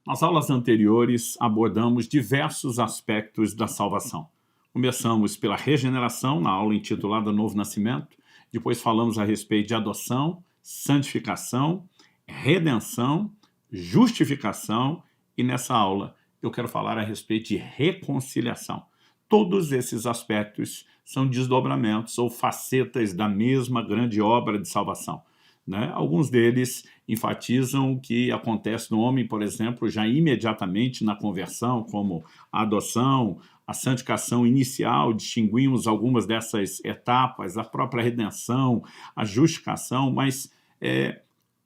Nas aulas anteriores, abordamos diversos aspectos da salvação. Começamos pela regeneração, na aula intitulada Novo Nascimento, depois falamos a respeito de adoção, santificação, redenção, justificação, e nessa aula eu quero falar a respeito de reconciliação. Todos esses aspectos são desdobramentos ou facetas da mesma grande obra de salvação, né? Alguns deles enfatizam o que acontece no homem, por exemplo, já imediatamente na conversão, como a adoção, a santificação inicial, distinguimos algumas dessas etapas, a própria redenção, a justificação, mas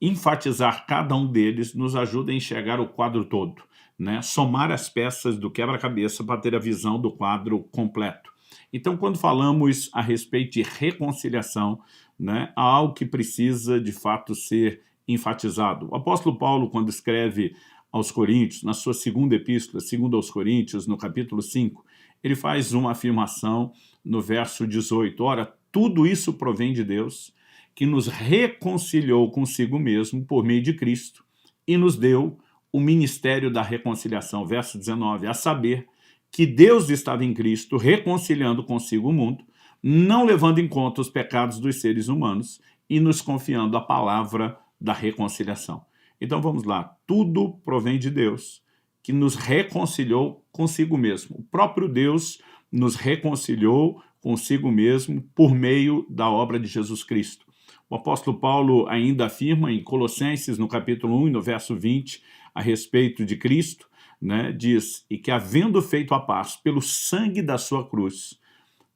enfatizar cada um deles nos ajuda a enxergar o quadro todo, né? Somar as peças do quebra-cabeça para ter a visão do quadro completo. Então, quando falamos a respeito de reconciliação, né, há algo que precisa, de fato, ser enfatizado. O apóstolo Paulo, quando escreve aos Coríntios, na sua segunda epístola, segundo aos Coríntios, no capítulo 5, ele faz uma afirmação no verso 18. Ora, tudo isso provém de Deus, que nos reconciliou consigo mesmo por meio de Cristo e nos deu o ministério da reconciliação, verso 19, a saber que Deus estava em Cristo reconciliando consigo o mundo, não levando em conta os pecados dos seres humanos e nos confiando a palavra da reconciliação. Então vamos lá, tudo provém de Deus, que nos reconciliou consigo mesmo. O próprio Deus nos reconciliou consigo mesmo por meio da obra de Jesus Cristo. O apóstolo Paulo ainda afirma em Colossenses, no capítulo 1, no verso 20, a respeito de Cristo, né, diz, e que havendo feito a paz pelo sangue da sua cruz,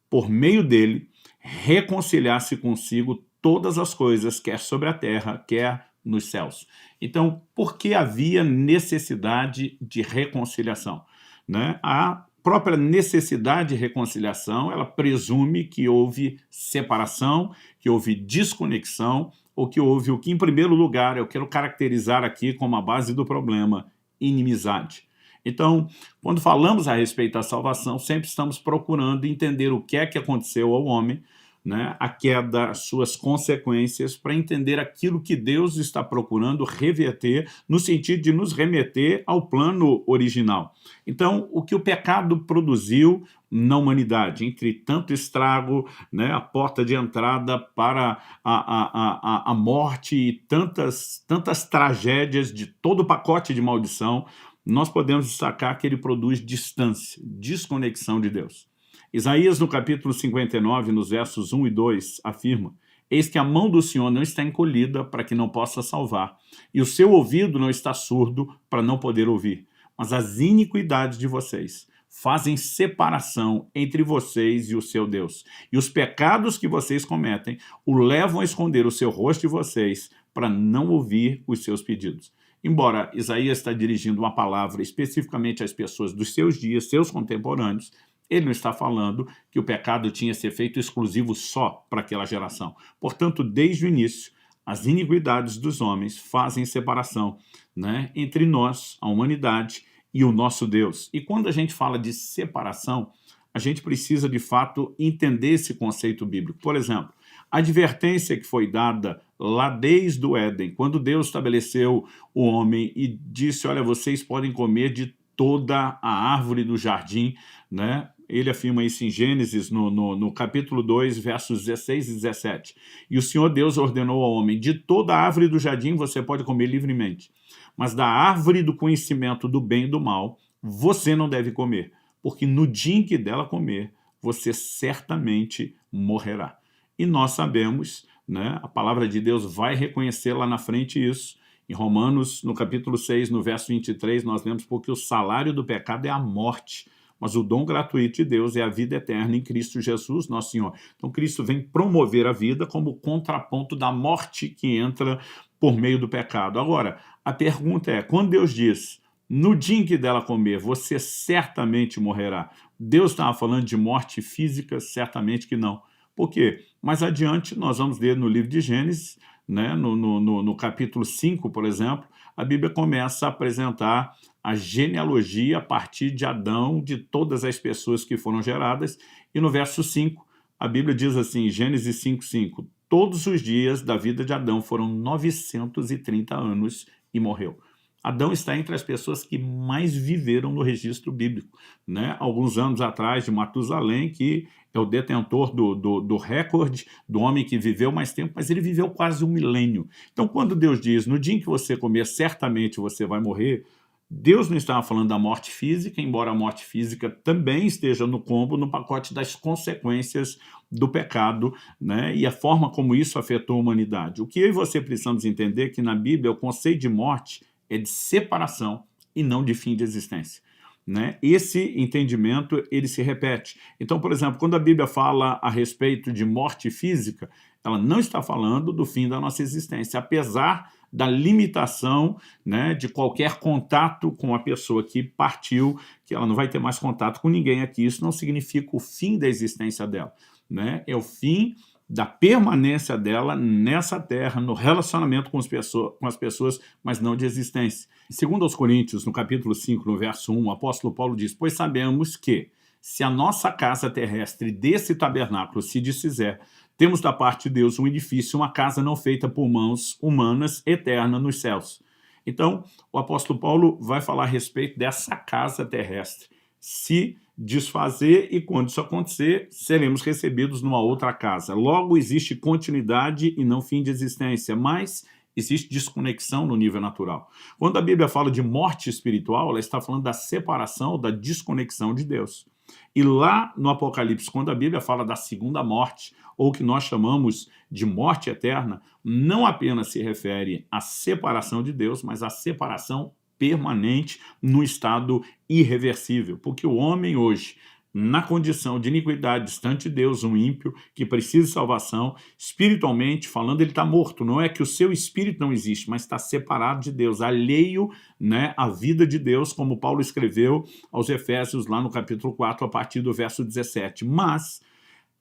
por meio dele, reconciliasse consigo todas as coisas, quer sobre a terra, quer nos céus. Então, por que havia necessidade de reconciliação, né? A própria necessidade de reconciliação, ela presume que houve separação, que houve desconexão, ou que houve o que, em primeiro lugar, eu quero caracterizar aqui como a base do problema, inimizade. Então, quando falamos a respeito da salvação, sempre estamos procurando entender o que é que aconteceu ao homem, né, a queda, as suas consequências, para entender aquilo que Deus está procurando reverter, no sentido de nos remeter ao plano original. Então, o que o pecado produziu na humanidade, entre tanto estrago, né, a porta de entrada para a morte e tantas tragédias de todo o pacote de maldição, nós podemos destacar que ele produz distância, desconexão de Deus. Isaías, no capítulo 59, nos versos 1 e 2, afirma: eis que a mão do Senhor não está encolhida para que não possa salvar, e o seu ouvido não está surdo para não poder ouvir. Mas as iniquidades de vocês fazem separação entre vocês e o seu Deus. E os pecados que vocês cometem o levam a esconder o seu rosto de vocês para não ouvir os seus pedidos. Embora Isaías está dirigindo uma palavra especificamente às pessoas dos seus dias, seus contemporâneos, ele não está falando que o pecado tinha que ser feito exclusivo só para aquela geração. Portanto, desde o início, as iniquidades dos homens fazem separação, né, entre nós, a humanidade, e o nosso Deus. E quando a gente fala de separação, a gente precisa, de fato, entender esse conceito bíblico. Por exemplo, a advertência que foi dada lá desde o Éden, quando Deus estabeleceu o homem e disse, olha, vocês podem comer de toda a árvore do jardim, né? Ele afirma isso em Gênesis, no capítulo 2, versos 16 e 17. E o Senhor Deus ordenou ao homem, de toda a árvore do jardim você pode comer livremente, mas da árvore do conhecimento do bem e do mal você não deve comer, porque no dia em que dela comer, você certamente morrerá. E nós sabemos, né, a palavra de Deus vai reconhecer lá na frente isso. Em Romanos, no capítulo 6, no verso 23, nós lemos, porque o salário do pecado é a morte, mas o dom gratuito de Deus é a vida eterna em Cristo Jesus, nosso Senhor. Então, Cristo vem promover a vida como contraponto da morte que entra por meio do pecado. Agora, a pergunta é, quando Deus diz, no dia em que dela comer, você certamente morrerá, Deus estava falando de morte física? Certamente que não. Por quê? Mais adiante, nós vamos ler no livro de Gênesis, né, no capítulo 5, por exemplo, a Bíblia começa a apresentar a genealogia a partir de Adão, de todas as pessoas que foram geradas, e no verso 5, a Bíblia diz assim, Gênesis 5:5, todos os dias da vida de Adão foram 930 anos e morreu. Adão está entre as pessoas que mais viveram no registro bíblico, né? Alguns anos atrás, de Matusalém, que é o detentor do recorde do homem que viveu mais tempo, mas ele viveu quase 1 milênio. Então, quando Deus diz, no dia em que você comer, certamente você vai morrer, Deus não estava falando da morte física, embora a morte física também esteja no combo, no pacote das consequências do pecado, né? E a forma como isso afetou a humanidade. O que eu e você precisamos entender é que na Bíblia o conceito de morte é de separação e não de fim de existência, né? Esse entendimento, ele se repete. Então, por exemplo, quando a Bíblia fala a respeito de morte física, ela não está falando do fim da nossa existência, apesar da limitação, né, de qualquer contato com a pessoa que partiu, que ela não vai ter mais contato com ninguém aqui. Isso não significa o fim da existência dela, né? É o fim da permanência dela nessa terra, no relacionamento com as pessoas, mas não de existência. Segundo aos Coríntios, no capítulo 5, no verso 1, o apóstolo Paulo diz, pois sabemos que, se a nossa casa terrestre desse tabernáculo se desfizer, temos da parte de Deus um edifício, uma casa não feita por mãos humanas, eterna nos céus. Então, o apóstolo Paulo vai falar a respeito dessa casa terrestre se desfazer, e quando isso acontecer, seremos recebidos numa outra casa. Logo, existe continuidade e não fim de existência, mas existe desconexão no nível natural. Quando a Bíblia fala de morte espiritual, ela está falando da separação, da desconexão de Deus. E lá no Apocalipse, quando a Bíblia fala da segunda morte, ou que nós chamamos de morte eterna, não apenas se refere à separação de Deus, mas à separação permanente no estado irreversível. Porque o homem hoje, na condição de iniquidade, distante de Deus, um ímpio, que precisa de salvação, espiritualmente falando, ele está morto. Não é que o seu espírito não existe, mas está separado de Deus, alheio, né, à vida de Deus, como Paulo escreveu aos Efésios, lá no capítulo 4, a partir do verso 17. Mas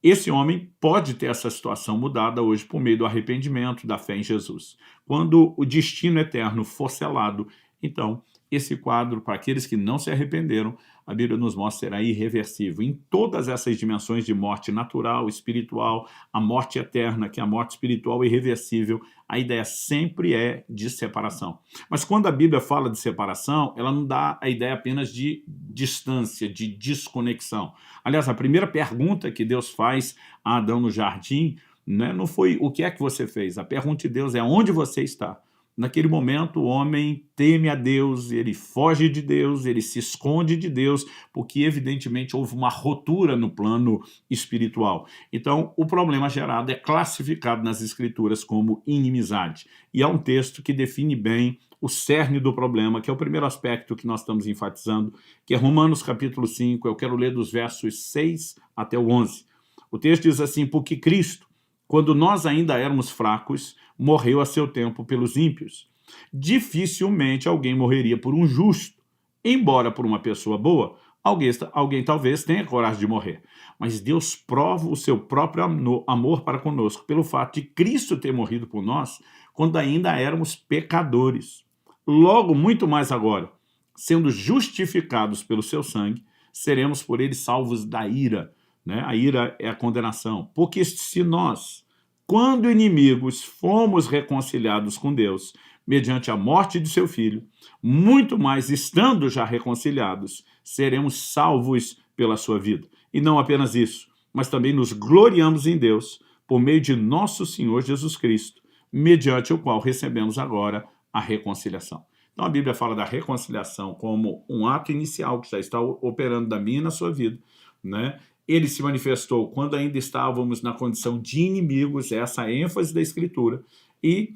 esse homem pode ter essa situação mudada hoje por meio do arrependimento, da fé em Jesus. Quando o destino eterno for selado, então, esse quadro, para aqueles que não se arrependeram, a Bíblia nos mostra será irreversível. Em todas essas dimensões de morte natural, espiritual, a morte eterna, que é a morte espiritual irreversível, a ideia sempre é de separação. Mas quando a Bíblia fala de separação, ela não dá a ideia apenas de distância, de desconexão. Aliás, a primeira pergunta que Deus faz a Adão no jardim, né, não foi o que é que você fez. A pergunta de Deus é onde você está. Naquele momento, o homem teme a Deus, ele foge de Deus, ele se esconde de Deus, porque, evidentemente, houve uma ruptura no plano espiritual. Então, o problema gerado é classificado nas Escrituras como inimizade. E há um texto que define bem o cerne do problema, que é o primeiro aspecto que nós estamos enfatizando, que é Romanos capítulo 5, eu quero ler dos versos 6 até o 11. O texto diz assim, porque Cristo, quando nós ainda éramos fracos, morreu a seu tempo pelos ímpios. Dificilmente alguém morreria por um justo, embora por uma pessoa boa, alguém talvez tenha coragem de morrer. Mas Deus prova o seu próprio amor para conosco, pelo fato de Cristo ter morrido por nós, quando ainda éramos pecadores. Logo, muito mais agora, sendo justificados pelo seu sangue, seremos por ele salvos da ira, né? A ira é a condenação. Porque se nós, quando inimigos, fomos reconciliados com Deus, mediante a morte de seu Filho, muito mais estando já reconciliados, seremos salvos pela sua vida. E não apenas isso, mas também nos gloriamos em Deus, por meio de nosso Senhor Jesus Cristo, mediante o qual recebemos agora a reconciliação. Então a Bíblia fala da reconciliação como um ato inicial que já está operando da minha e na sua vida, né? Ele se manifestou quando ainda estávamos na condição de inimigos, essa é a ênfase da Escritura, e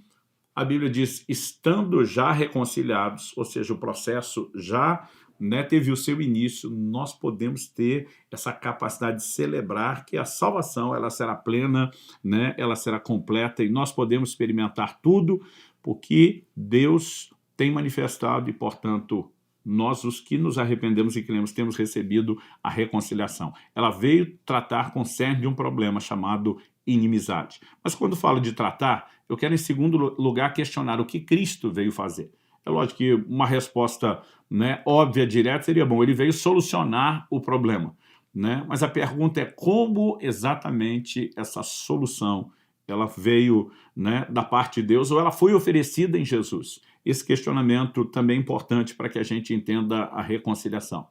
a Bíblia diz, estando já reconciliados, ou seja, o processo já, né, teve o seu início, nós podemos ter essa capacidade de celebrar que a salvação ela será plena, né, ela será completa, e nós podemos experimentar tudo, porque Deus tem manifestado e, portanto, nós, os que nos arrependemos e cremos, temos recebido a reconciliação. Ela veio tratar com o cerne de um problema chamado inimizade. Mas quando falo de tratar, eu quero, em segundo lugar, questionar o que Cristo veio fazer. É lógico que uma resposta, né, óbvia, direta, seria bom. Ele veio solucionar o problema, né? Mas a pergunta é como exatamente essa solução ela veio, né, da parte de Deus ou ela foi oferecida em Jesus. esse questionamento também é importante para que a gente entenda a reconciliação.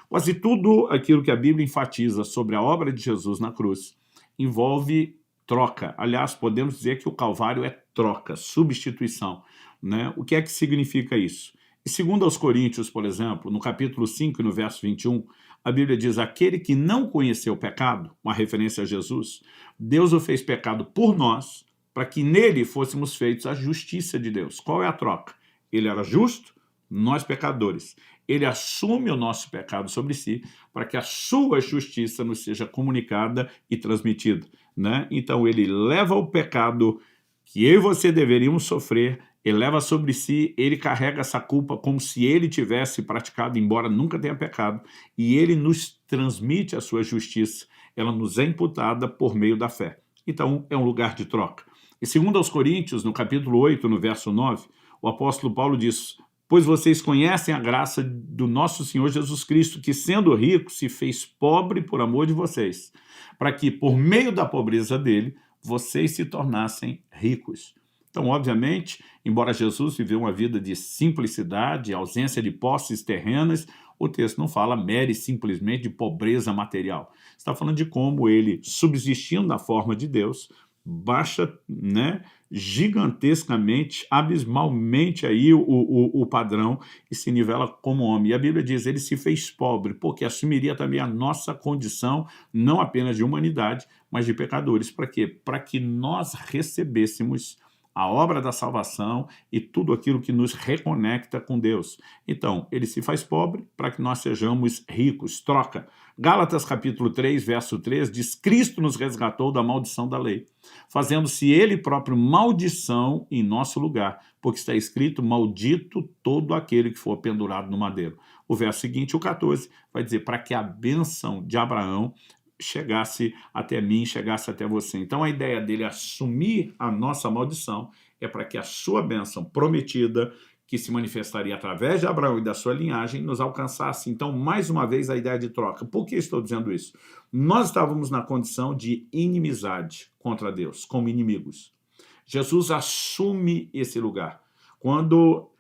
Quase tudo aquilo que a Bíblia enfatiza sobre a obra de Jesus na cruz envolve troca. Aliás, podemos dizer que o Calvário é troca, substituição, né? O que é que significa isso? E segundo aos Coríntios, por exemplo, no capítulo 5 e no verso 21, a Bíblia diz: aquele que não conheceu o pecado, uma referência a Jesus, Deus o fez pecado por nós, para que nele fôssemos feitos a justiça de Deus. Qual é a troca? Ele era justo, nós pecadores. Ele assume o nosso pecado sobre si, para que a sua justiça nos seja comunicada e transmitida, né? Então ele leva o pecado que eu e você deveríamos sofrer, ele leva sobre si, ele carrega essa culpa como se ele tivesse praticado, embora nunca tenha pecado, e ele nos transmite a sua justiça, ela nos é imputada por meio da fé. Então é um lugar de troca. E segundo aos Coríntios, no capítulo 8, no verso 9, o apóstolo Paulo diz: pois vocês conhecem a graça do nosso Senhor Jesus Cristo, que sendo rico se fez pobre por amor de vocês, para que por meio da pobreza dele, vocês se tornassem ricos. Então, obviamente, embora Jesus viveu uma vida de simplicidade, ausência de posses terrenas, o texto não fala mera e simplesmente de pobreza material. Está falando de como ele, subsistindo na forma de Deus, baixa, né, gigantescamente, abismalmente aí o padrão e se nivela como homem. E a Bíblia diz, ele se fez pobre, porque assumiria também a nossa condição, não apenas de humanidade, mas de pecadores. Para quê? Para que nós recebêssemos a obra da salvação e tudo aquilo que nos reconecta com Deus. Então, ele se faz pobre para que nós sejamos ricos. Troca. Gálatas capítulo 3, verso 3, diz: Cristo nos resgatou da maldição da lei, fazendo-se ele próprio maldição em nosso lugar, porque está escrito: maldito todo aquele que for pendurado no madeiro. O verso seguinte, o 14, vai dizer: para que a bênção de Abraão chegasse até mim, chegasse até você. Então a ideia dele assumir a nossa maldição é para que a sua bênção prometida, que se manifestaria através de Abraão e da sua linhagem, nos alcançasse. Então, mais uma vez, a ideia de troca. Por que estou dizendo isso? Nós estávamos na condição de inimizade contra Deus, como inimigos. Jesus assume esse lugar. Quando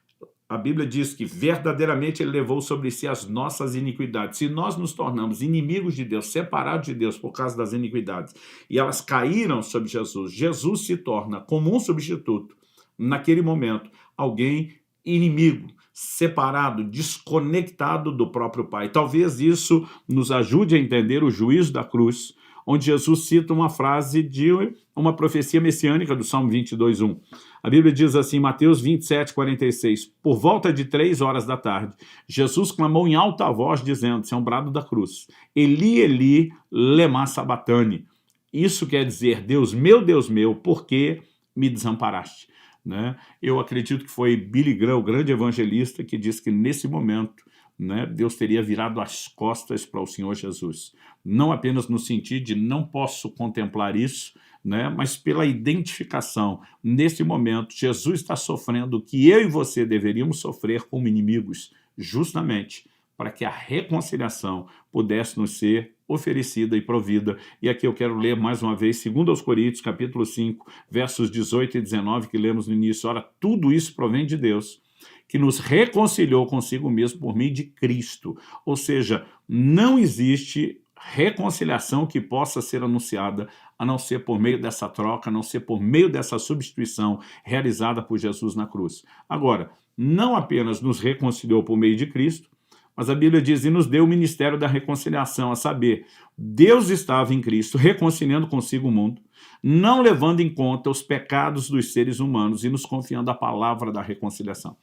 a Bíblia diz que verdadeiramente ele levou sobre si as nossas iniquidades. Se nós nos tornamos inimigos de Deus, separados de Deus por causa das iniquidades, e elas caíram sobre Jesus, Jesus se torna como um substituto, naquele momento, alguém inimigo, separado, desconectado do próprio Pai. Talvez isso nos ajude a entender o juízo da cruz, onde Jesus cita uma frase de uma profecia messiânica do Salmo 22:1. A Bíblia diz assim, Mateus 27:46, por volta de 3 horas da tarde, Jesus clamou em alta voz, dizendo, isso é um brado da cruz, Eli, Eli, lema sabachthani. Isso quer dizer, Deus, meu, por que me desamparaste? Né? Eu acredito que foi Billy Graham, o grande evangelista, que disse que nesse momento, né, Deus teria virado as costas para o Senhor Jesus. Não apenas no sentido de não posso contemplar isso, né, mas pela identificação. Nesse momento, Jesus está sofrendo o que eu e você deveríamos sofrer como inimigos, justamente para que a reconciliação pudesse nos ser oferecida e provida. E aqui eu quero ler mais uma vez, 2 Coríntios, capítulo 5, versos 18 e 19, que lemos no início. Ora, tudo isso provém de Deus, que nos reconciliou consigo mesmo por meio de Cristo. Ou seja, não existe reconciliação que possa ser anunciada a não ser por meio dessa troca, a não ser por meio dessa substituição realizada por Jesus na cruz. Agora, não apenas nos reconciliou por meio de Cristo, mas a Bíblia diz, e nos deu o ministério da reconciliação, a saber, Deus estava em Cristo reconciliando consigo o mundo, não levando em conta os pecados dos seres humanos e nos confiando a palavra da reconciliação.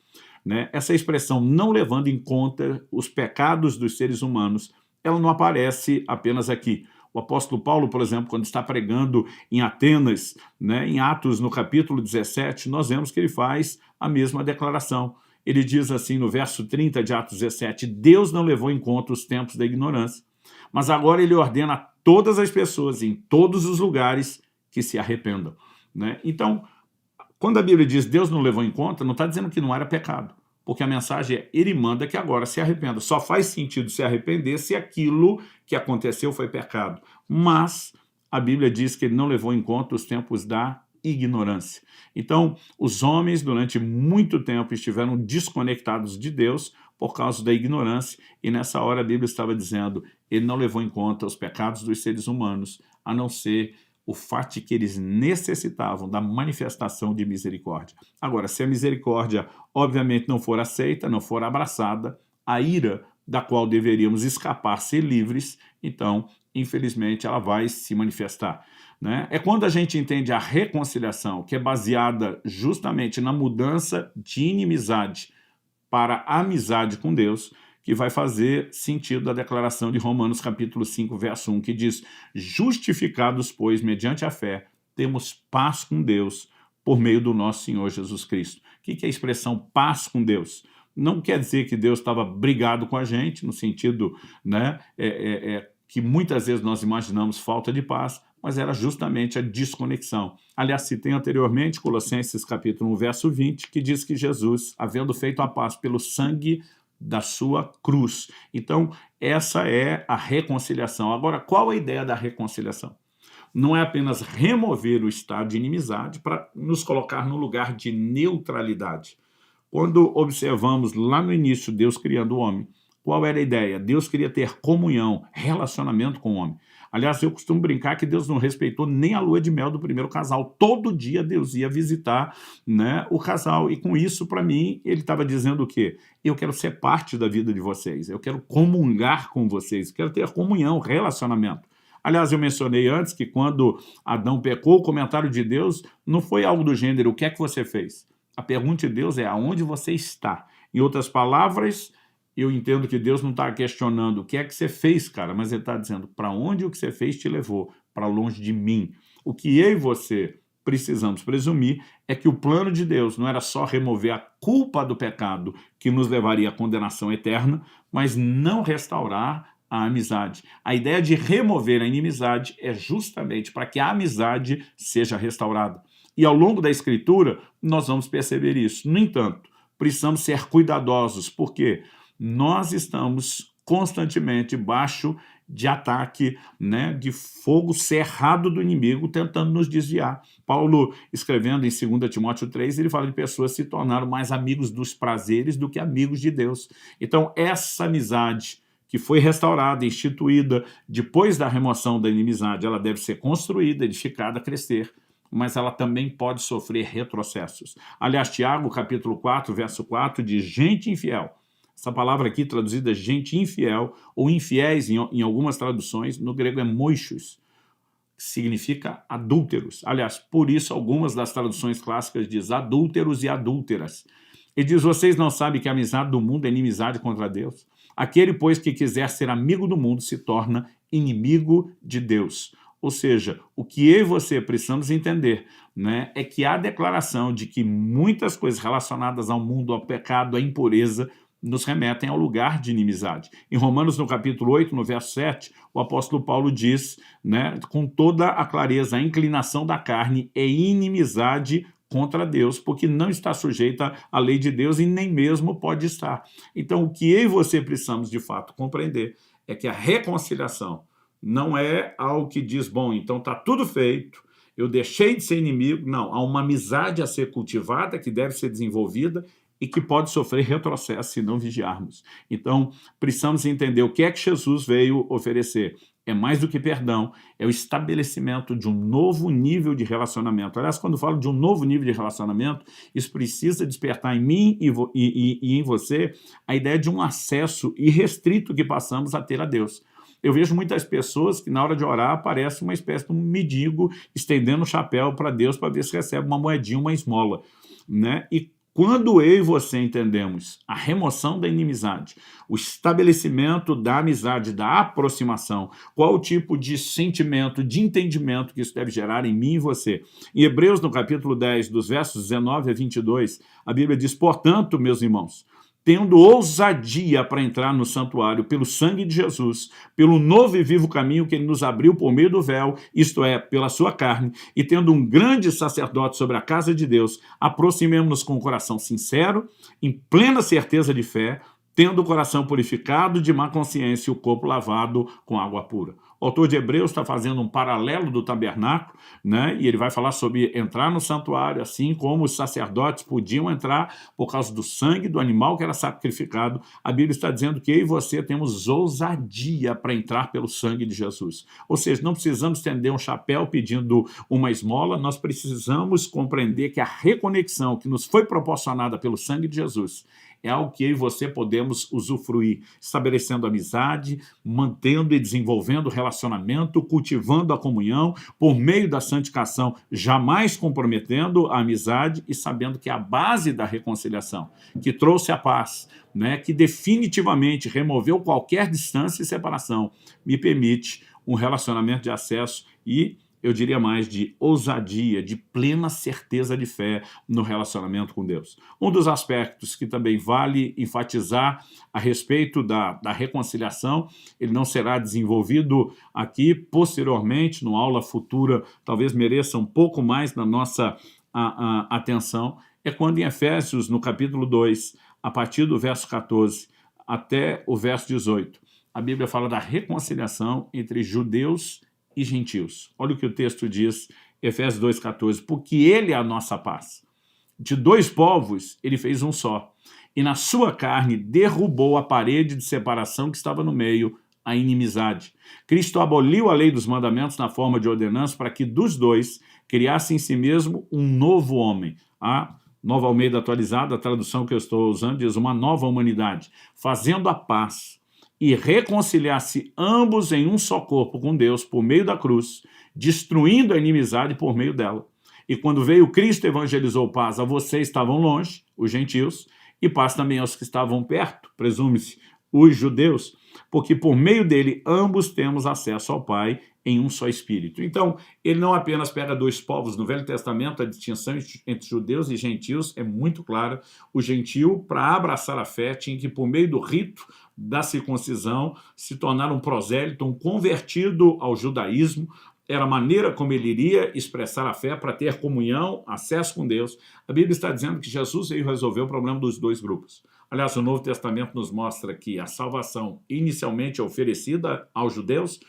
Né? Essa expressão, não levando em conta os pecados dos seres humanos, ela não aparece apenas aqui. O apóstolo Paulo, por exemplo, quando está pregando em Atenas, né, em Atos, no capítulo 17, nós vemos que ele faz a mesma declaração. Ele diz assim no verso 30 de Atos 17, Deus não levou em conta os tempos da ignorância, mas agora ele ordena a todas as pessoas, em todos os lugares, que se arrependam. Né? Então, quando a Bíblia diz Deus não levou em conta, não está dizendo que não era pecado, porque a mensagem é, ele manda que agora se arrependa. Só faz sentido se arrepender se aquilo que aconteceu foi pecado. Mas a Bíblia diz que ele não levou em conta os tempos da ignorância. Então, os homens, durante muito tempo, estiveram desconectados de Deus por causa da ignorância, e nessa hora a Bíblia estava dizendo, ele não levou em conta os pecados dos seres humanos, a não ser o fato de que eles necessitavam da manifestação de misericórdia. Agora, se a misericórdia, obviamente, não for aceita, não for abraçada, a ira da qual deveríamos escapar, ser livres, então, infelizmente, ela vai se manifestar. Né? É quando a gente entende a reconciliação, que é baseada justamente na mudança de inimizade para a amizade com Deus, que vai fazer sentido da declaração de Romanos capítulo 5, verso 1, que diz, justificados, pois, mediante a fé, temos paz com Deus por meio do nosso Senhor Jesus Cristo. O que é a expressão paz com Deus? Não quer dizer que Deus estava brigado com a gente, no sentido, né, que muitas vezes nós imaginamos falta de paz, mas era justamente a desconexão. Aliás, citei anteriormente Colossenses capítulo 1, verso 20, que diz que Jesus, havendo feito a paz pelo sangue da sua cruz. Então, essa é a reconciliação. Agora, qual a ideia da reconciliação? Não é apenas remover o estado de inimizade para nos colocar no lugar de neutralidade. Quando observamos lá no início Deus criando o homem, qual era a ideia? Deus queria ter comunhão, relacionamento com o homem. Aliás, eu costumo brincar que Deus não respeitou nem a lua de mel do primeiro casal. Todo dia Deus ia visitar, né, o casal. E com isso, para mim, ele estava dizendo o quê? Eu quero ser parte da vida de vocês. Eu quero comungar com vocês. Eu quero ter comunhão, relacionamento. Aliás, eu mencionei antes que quando Adão pecou, o comentário de Deus não foi algo do gênero, o que é que você fez? A pergunta de Deus é aonde você está. Em outras palavras, eu entendo que Deus não está questionando o que é que você fez, cara, mas ele está dizendo para onde o que você fez te levou, para longe de mim. O que eu e você precisamos presumir é que o plano de Deus não era só remover a culpa do pecado que nos levaria à condenação eterna, mas não restaurar a amizade. A ideia de remover a inimizade é justamente para que a amizade seja restaurada. E ao longo da Escritura, nós vamos perceber isso. No entanto, precisamos ser cuidadosos, porque nós estamos constantemente debaixo de ataque, né, de fogo cerrado do inimigo tentando nos desviar. Paulo, escrevendo em 2 Timóteo 3, ele fala de pessoas que se tornaram mais amigos dos prazeres do que amigos de Deus. Então, essa amizade que foi restaurada, instituída depois da remoção da inimizade, ela deve ser construída, edificada, crescer, mas ela também pode sofrer retrocessos. Aliás, Tiago, capítulo 4, verso 4, diz, gente infiel. Essa palavra aqui traduzida gente infiel, ou infiéis em algumas traduções, no grego é moichos, que significa adúlteros. Aliás, por isso algumas das traduções clássicas diz adúlteros e adúlteras. Ele diz, vocês não sabem que a amizade do mundo é inimizade contra Deus? Aquele, pois, que quiser ser amigo do mundo se torna inimigo de Deus. Ou seja, o que eu e você precisamos entender, né, é que a declaração de que muitas coisas relacionadas ao mundo, ao pecado, à impureza, nos remetem ao lugar de inimizade. Em Romanos, no capítulo 8, no verso 7, o apóstolo Paulo diz, né, com toda a clareza, a inclinação da carne é inimizade contra Deus, porque não está sujeita à lei de Deus e nem mesmo pode estar. Então, o que eu e você precisamos, de fato, compreender é que a reconciliação não é algo que diz, bom, então está tudo feito, eu deixei de ser inimigo. Não, há uma amizade a ser cultivada, que deve ser desenvolvida e que pode sofrer retrocesso se não vigiarmos. Então, precisamos entender o que é que Jesus veio oferecer. É mais do que perdão, é o estabelecimento de um novo nível de relacionamento. Aliás, quando falo de um novo nível de relacionamento, isso precisa despertar em mim e em você a ideia de um acesso irrestrito que passamos a ter a Deus. Eu vejo muitas pessoas que na hora de orar aparece uma espécie de um mendigo estendendo o chapéu para Deus para ver se recebe uma moedinha, uma esmola, né? E quando eu e você entendemos a remoção da inimizade, o estabelecimento da amizade, da aproximação, qual o tipo de sentimento, de entendimento que isso deve gerar em mim e você. Em Hebreus, no capítulo 10, dos versos 19 a 22, a Bíblia diz, portanto, meus irmãos, tendo ousadia para entrar no santuário pelo sangue de Jesus, pelo novo e vivo caminho que ele nos abriu por meio do véu, isto é, pela sua carne, e tendo um grande sacerdote sobre a casa de Deus, aproximemo-nos com o coração sincero, em plena certeza de fé, tendo o coração purificado de má consciência e o corpo lavado com água pura. O autor de Hebreus está fazendo um paralelo do tabernáculo, né? E ele vai falar sobre entrar no santuário, assim como os sacerdotes podiam entrar por causa do sangue do animal que era sacrificado. A Bíblia está dizendo que eu e você temos ousadia para entrar pelo sangue de Jesus. Ou seja, não precisamos estender um chapéu pedindo uma esmola, nós precisamos compreender que a reconexão que nos foi proporcionada pelo sangue de Jesus é algo que eu e você podemos usufruir, estabelecendo amizade, mantendo e desenvolvendo relacionamento, cultivando a comunhão, por meio da santificação, jamais comprometendo a amizade e sabendo que a base da reconciliação, que trouxe a paz, né, que definitivamente removeu qualquer distância e separação, me permite um relacionamento de acesso e, eu diria mais, de ousadia, de plena certeza de fé no relacionamento com Deus. Um dos aspectos que também vale enfatizar a respeito da reconciliação, ele não será desenvolvido aqui posteriormente, numa aula futura, talvez mereça um pouco mais da nossa atenção, é quando em Efésios, no capítulo 2, a partir do verso 14 até o verso 18, a Bíblia fala da reconciliação entre judeus e gentios. Olha o que o texto diz, Efésios 2,14, porque ele é a nossa paz. De dois povos, ele fez um só, e na sua carne derrubou a parede de separação que estava no meio, a inimizade. Cristo aboliu a lei dos mandamentos na forma de ordenança para que dos dois criasse em si mesmo um novo homem. A Nova Almeida atualizada, a tradução que eu estou usando, diz uma nova humanidade, fazendo a paz e reconciliar-se ambos em um só corpo com Deus por meio da cruz, destruindo a inimizade por meio dela. E quando veio Cristo, evangelizou paz a vocês que estavam longe, os gentios, e paz também aos que estavam perto, presume-se, os judeus, porque por meio dele ambos temos acesso ao Pai em um só Espírito. Então, ele não apenas pega dois povos. No Velho Testamento, a distinção entre judeus e gentios é muito clara. O gentio, para abraçar a fé, tinha que, por meio do rito da circuncisão, se tornar um prosélito, um convertido ao judaísmo. Era a maneira como ele iria expressar a fé para ter comunhão, acesso com Deus. A Bíblia está dizendo que Jesus veio resolver o problema dos dois grupos. Aliás, o Novo Testamento nos mostra que a salvação inicialmente é oferecida aos judeus.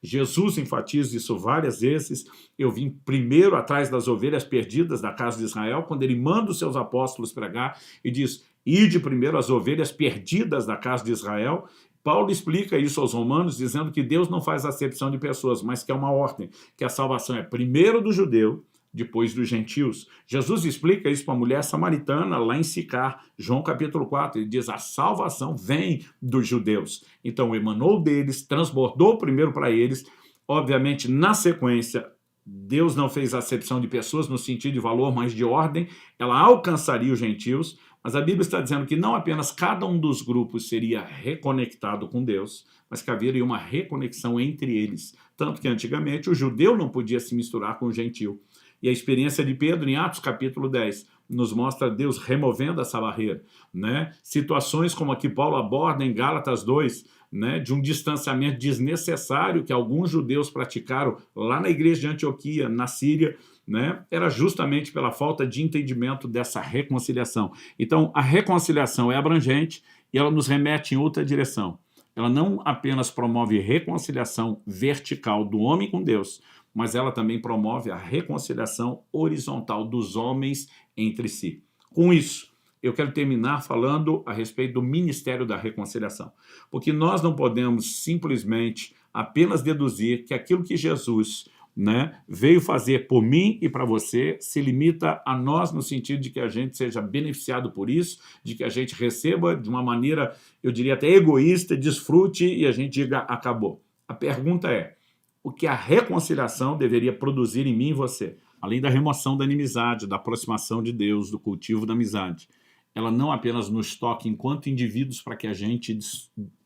Jesus enfatiza isso várias vezes. Eu vim primeiro atrás das ovelhas perdidas da casa de Israel, quando ele manda os seus apóstolos pregar e diz, ide primeiro as ovelhas perdidas da casa de Israel. Paulo explica isso aos romanos, dizendo que Deus não faz acepção de pessoas, mas que é uma ordem, que a salvação é primeiro do judeu, depois dos gentios. Jesus explica isso para a mulher samaritana lá em Sicar, João capítulo 4, ele diz, a salvação vem dos judeus. Então, emanou deles, transbordou primeiro para eles, obviamente, na sequência, Deus não fez acepção de pessoas no sentido de valor, mas de ordem, ela alcançaria os gentios, mas a Bíblia está dizendo que não apenas cada um dos grupos seria reconectado com Deus, mas que haveria uma reconexão entre eles. Tanto que antigamente o judeu não podia se misturar com o gentio. E a experiência de Pedro em Atos capítulo 10 nos mostra Deus removendo essa barreira, né? Situações como a que Paulo aborda em Gálatas 2, né? De um distanciamento desnecessário que alguns judeus praticaram lá na igreja de Antioquia, na Síria, né? Era justamente pela falta de entendimento dessa reconciliação. Então, a reconciliação é abrangente e ela nos remete em outra direção. Ela não apenas promove reconciliação vertical do homem com Deus, mas ela também promove a reconciliação horizontal dos homens entre si. Com isso, eu quero terminar falando a respeito do ministério da reconciliação, porque nós não podemos simplesmente apenas deduzir que aquilo que Jesus, né, veio fazer por mim e para você se limita a nós no sentido de que a gente seja beneficiado por isso, de que a gente receba de uma maneira, eu diria até egoísta, desfrute e a gente diga acabou. A pergunta é, o que a reconciliação deveria produzir em mim e você? Além da remoção da inimizade, da aproximação de Deus, do cultivo da amizade, ela não apenas nos toca enquanto indivíduos para que a gente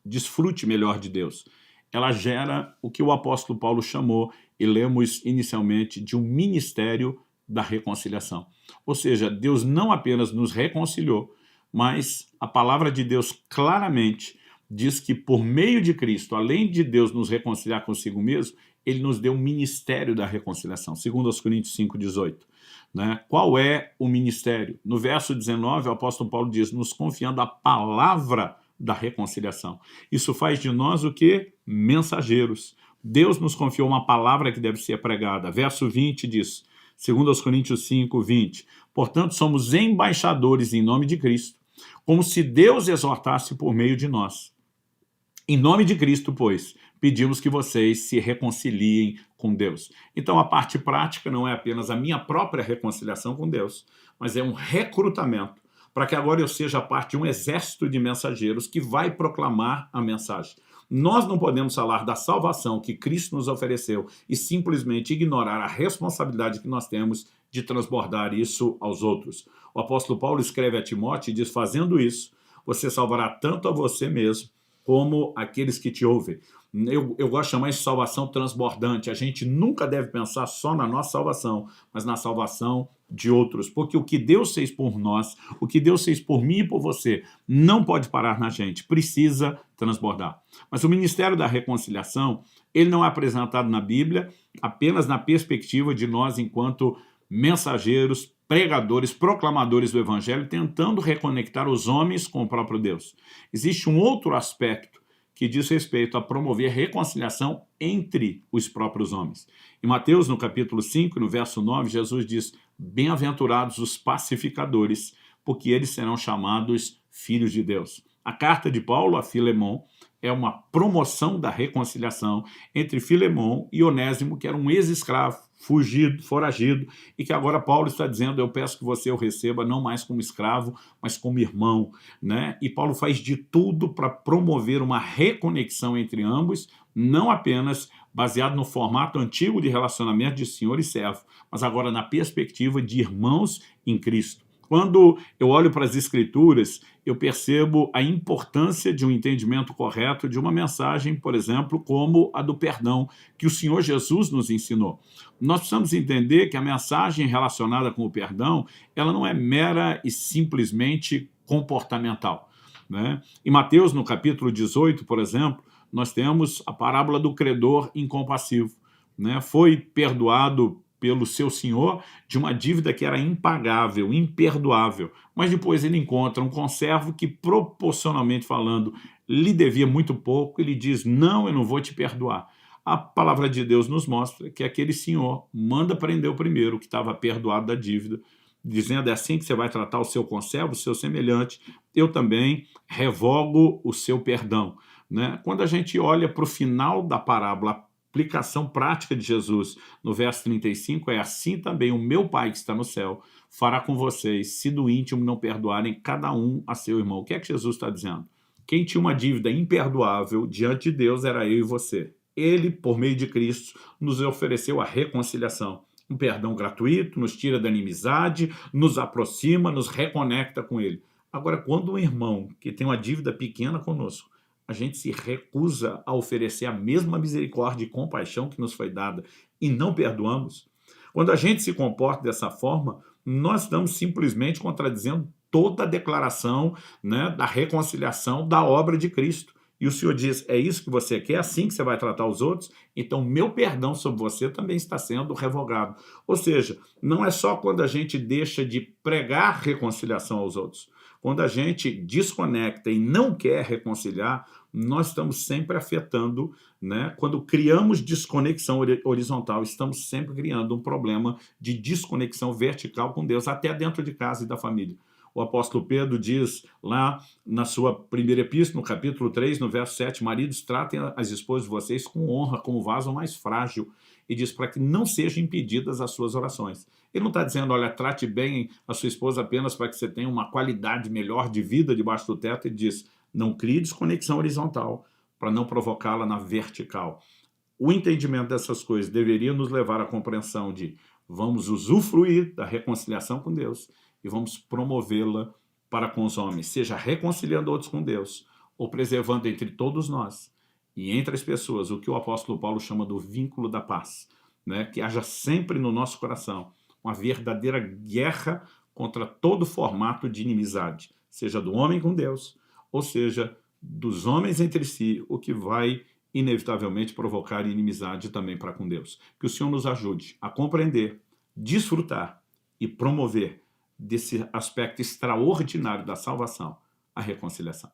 desfrute melhor de Deus, ela gera o que o apóstolo Paulo chamou, e lemos inicialmente, de um ministério da reconciliação. Ou seja, Deus não apenas nos reconciliou, mas a palavra de Deus claramente diz que por meio de Cristo, além de Deus nos reconciliar consigo mesmo, ele nos deu um ministério da reconciliação, segundo aos Coríntios 5,18. Né? Qual é o ministério? No verso 19, o apóstolo Paulo diz, nos confiando a palavra da reconciliação. Isso faz de nós o quê? Mensageiros. Deus nos confiou uma palavra que deve ser pregada. Verso 20 diz, 2 Coríntios 5, 20, portanto, somos embaixadores em nome de Cristo, como se Deus exortasse por meio de nós. Em nome de Cristo, pois, pedimos que vocês se reconciliem com Deus. Então, a parte prática não é apenas a minha própria reconciliação com Deus, mas é um recrutamento para que agora eu seja parte de um exército de mensageiros que vai proclamar a mensagem. Nós não podemos falar da salvação que Cristo nos ofereceu e simplesmente ignorar a responsabilidade que nós temos de transbordar isso aos outros. O apóstolo Paulo escreve a Timóteo e diz, fazendo isso, você salvará tanto a você mesmo como aqueles que te ouvem. Eu gosto de chamar isso de salvação transbordante. A gente nunca deve pensar só na nossa salvação, mas na salvação de outros. Porque o que Deus fez por nós, o que Deus fez por mim e por você, não pode parar na gente, precisa transbordar. Mas o ministério da reconciliação, ele não é apresentado na Bíblia apenas na perspectiva de nós enquanto mensageiros, pregadores, proclamadores do Evangelho, tentando reconectar os homens com o próprio Deus. Existe um outro aspecto que diz respeito a promover reconciliação entre os próprios homens. Em Mateus, no capítulo 5, no verso 9, Jesus diz, bem-aventurados os pacificadores, porque eles serão chamados filhos de Deus. A carta de Paulo a Filemon é uma promoção da reconciliação entre Filemon e Onésimo, que era um ex-escravo, fugido, foragido, e que agora Paulo está dizendo, eu peço que você o receba não mais como escravo, mas como irmão, né? E Paulo faz de tudo para promover uma reconexão entre ambos, não apenas baseado no formato antigo de relacionamento de senhor e servo, mas agora na perspectiva de irmãos em Cristo. Quando eu olho para as Escrituras, eu percebo a importância de um entendimento correto de uma mensagem, por exemplo, como a do perdão, que o Senhor Jesus nos ensinou. Nós precisamos entender que a mensagem relacionada com o perdão, ela não é mera e simplesmente comportamental, né? Em Mateus, no capítulo 18, por exemplo, nós temos a parábola do credor incompassivo, né? Foi perdoado pelo seu senhor de uma dívida que era impagável, imperdoável. Mas depois ele encontra um conservo que, proporcionalmente falando, lhe devia muito pouco, ele diz, não, eu não vou te perdoar. A palavra de Deus nos mostra que aquele senhor manda prender o primeiro, que estava perdoado da dívida, dizendo, é assim que você vai tratar o seu conservo, o seu semelhante, eu também revogo o seu perdão, né? Quando a gente olha para o final da parábola, aplicação prática de Jesus no verso 35 é assim também o meu Pai que está no céu fará com vocês, se do íntimo não perdoarem cada um a seu irmão. O que é que Jesus está dizendo? Quem tinha uma dívida imperdoável diante de Deus era eu e você. Ele, por meio de Cristo, nos ofereceu a reconciliação. Um perdão gratuito, nos tira da inimizade, nos aproxima, nos reconecta com Ele. Agora, quando um irmão que tem uma dívida pequena conosco, a gente se recusa a oferecer a mesma misericórdia e compaixão que nos foi dada e não perdoamos, quando a gente se comporta dessa forma, nós estamos simplesmente contradizendo toda a declaração, né, da reconciliação da obra de Cristo. E o Senhor diz, é isso que você quer? É assim que você vai tratar os outros? Então, meu perdão sobre você também está sendo revogado. Ou seja, não é só quando a gente deixa de pregar reconciliação aos outros. Quando a gente desconecta e não quer reconciliar, nós estamos sempre afetando, né? Quando criamos desconexão horizontal, estamos sempre criando um problema de desconexão vertical com Deus, até dentro de casa e da família. O apóstolo Pedro diz lá na sua primeira epístola, no capítulo 3, no verso 7, maridos, tratem as esposas de vocês com honra, como vaso mais frágil, e diz para que não sejam impedidas as suas orações. Ele não está dizendo, olha, trate bem a sua esposa apenas para que você tenha uma qualidade melhor de vida debaixo do teto. Ele diz, não crie desconexão horizontal para não provocá-la na vertical. O entendimento dessas coisas deveria nos levar à compreensão de vamos usufruir da reconciliação com Deus e vamos promovê-la para com os homens, seja reconciliando outros com Deus ou preservando entre todos nós e entre as pessoas o que o apóstolo Paulo chama do vínculo da paz, né? Que haja sempre no nosso coração uma verdadeira guerra contra todo formato de inimizade, seja do homem com Deus, ou seja, dos homens entre si, o que vai inevitavelmente provocar inimizade também para com Deus. Que o Senhor nos ajude a compreender, desfrutar e promover desse aspecto extraordinário da salvação, a reconciliação.